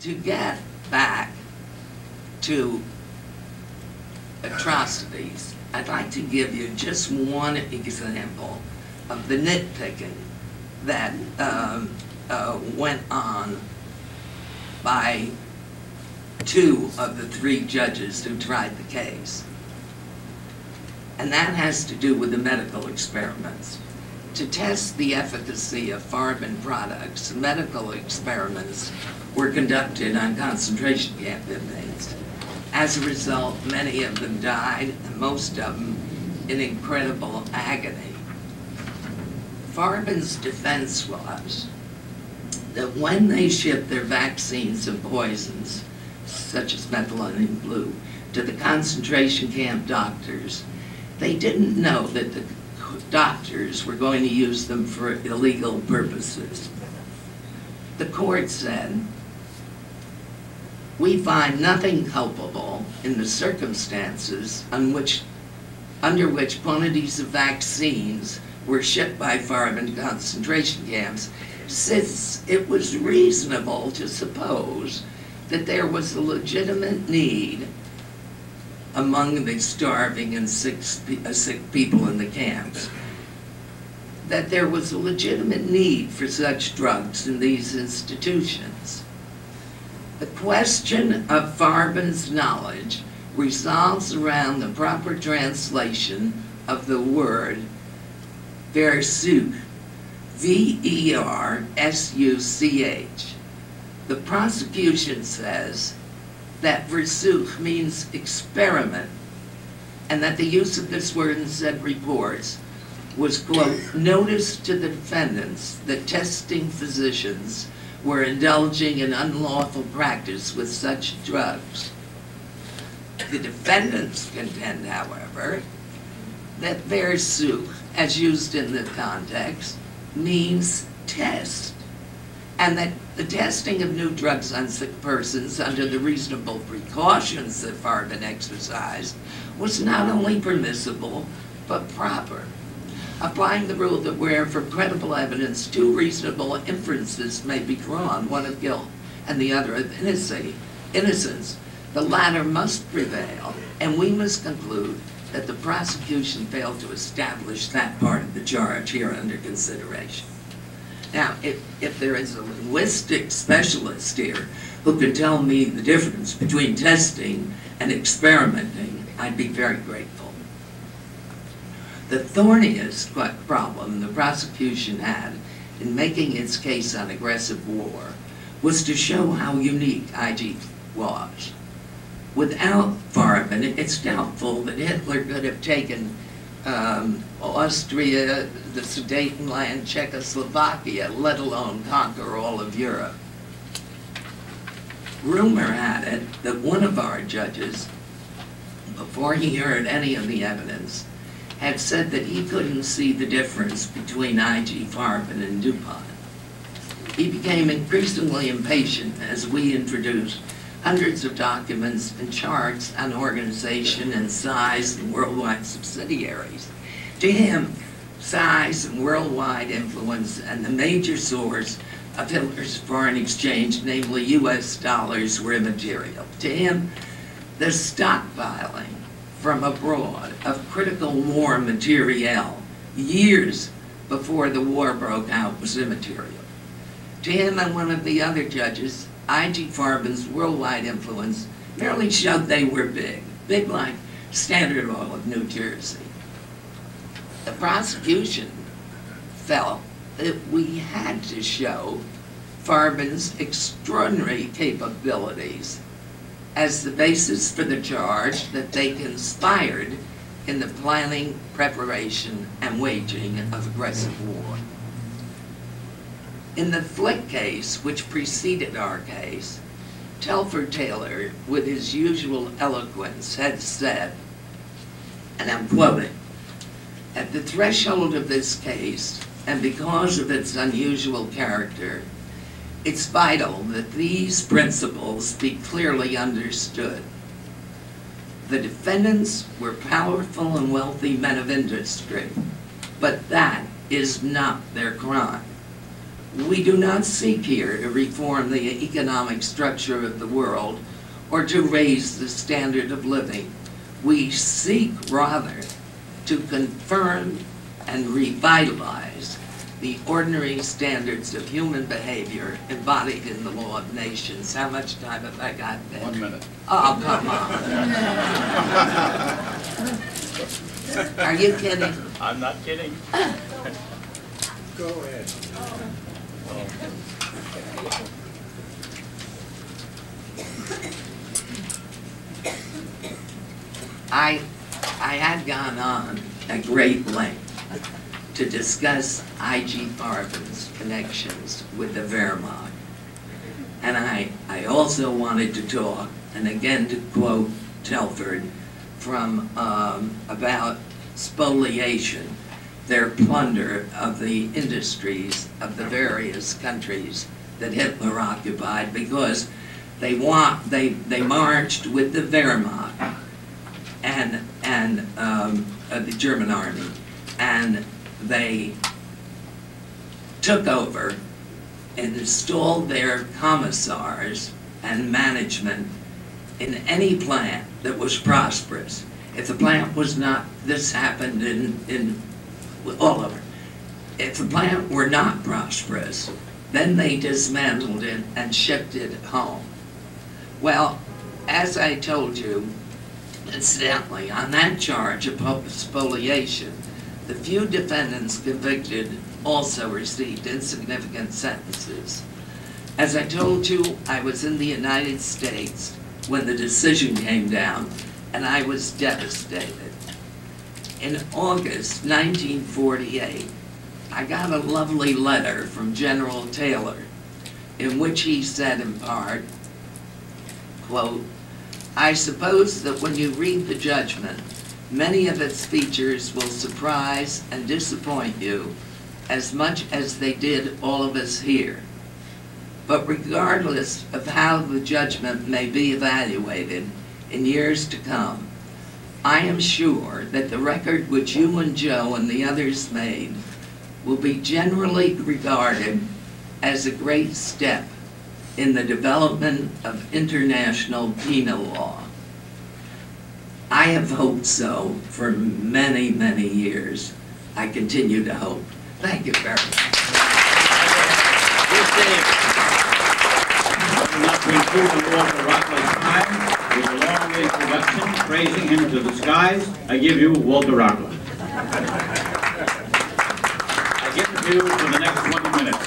to get back to atrocities, I'd like to give you just one example of the nitpicking that went on by two of the three judges who tried the case. And that has to do with the medical experiments. To test the efficacy of Farben products, medical experiments were conducted on concentration camp inmates. As a result, many of them died, and most of them in incredible agony. Farben's defense was that when they shipped their vaccines and poisons, such as methylene blue, to the concentration camp doctors, they didn't know that the doctors were going to use them for illegal purposes. The court said, "We find nothing culpable in the circumstances under which quantities of vaccines were shipped by Farben to concentration camps, since it was reasonable to suppose that there was a legitimate need among the starving and sick people in the camps, that there was a legitimate need for such drugs in these institutions. The question of Farben's knowledge resolves around the proper translation of the word Versuch, V-E-R-S-U-C-H. The prosecution says that Versuch means experiment, and that the use of this word in said reports was, quote, notice to the defendants that testing physicians were indulging in unlawful practice with such drugs. The defendants contend, however, that Versuch, as used in the context, means test, and that the testing of new drugs on sick persons under the reasonable precautions that Farben exercised was not only permissible, but proper. Applying the rule that where for credible evidence two reasonable inferences may be drawn, one of guilt and the other of innocence, the latter must prevail, and we must conclude that the prosecution failed to establish that part of the charge here under consideration. Now, if there is a linguistic specialist here who can tell me the difference between testing and experimenting, I'd be very grateful. The thorniest problem the prosecution had in making its case on aggressive war was to show how unique IG was. Without Farben, it's doubtful that Hitler could have taken Austria, the Sudetenland, Czechoslovakia, let alone conquer all of Europe. Rumor had it that one of our judges, before he heard any of the evidence, had said that he couldn't see the difference between IG Farben and DuPont. He became increasingly impatient as we introduced hundreds of documents and charts on organization and size and worldwide subsidiaries. To him, size and worldwide influence and the major source of Hitler's foreign exchange, namely US dollars, were immaterial. To him, the stockpiling from abroad of critical war materiel years before the war broke out was immaterial. To him and one of the other judges, IG Farben's worldwide influence merely showed they were big like Standard Oil of New Jersey. The prosecution felt that we had to show Farben's extraordinary capabilities as the basis for the charge that they conspired in the planning, preparation, and waging of aggressive war. In the Flick case, which preceded our case, Telford Taylor, with his usual eloquence, had said, and I'm quoting, "At the threshold of this case, and because of its unusual character, it's vital that these principles be clearly understood. The defendants were powerful and wealthy men of industry, but that is not their crime. We do not seek here to reform the economic structure of the world or to raise the standard of living. We seek rather to confirm and revitalize the ordinary standards of human behavior embodied in the law of nations. How much time have I got there? 1 minute. Oh, come on. Are you kidding? I'm not kidding. Go ahead. I had gone on at great length to discuss I.G. Farben's connections with the Wehrmacht. And I also wanted to talk, and again to quote Telford, from about spoliation, their plunder of the industries of the various countries that Hitler occupied, because they marched with the Wehrmacht and the German army, and they took over and installed their commissars and management in any plant that was prosperous. If the plant was not, this happened in all over. If the plant were not prosperous, then they dismantled it and shipped it home. Well, as I told you, incidentally, on that charge of spoliation, the few defendants convicted also received insignificant sentences. As I told you, I was in the United States when the decision came down, and I was devastated. In August 1948, I got a lovely letter from General Taylor in which he said in part, quote, "I suppose that when you read the judgment, many of its features will surprise and disappoint you as much as they did all of us here. But regardless of how the judgment may be evaluated in years to come, I am sure that the record which you and Joe and the others made will be generally regarded as a great step in the development of international penal law. I have hoped so for many, many years. I continue to hope." Thank you very much. This day, not to include the Walter Rockland's time, with a long introduction praising him to the skies, I give you Walter Rockland. I give it to you for the next 20 minutes.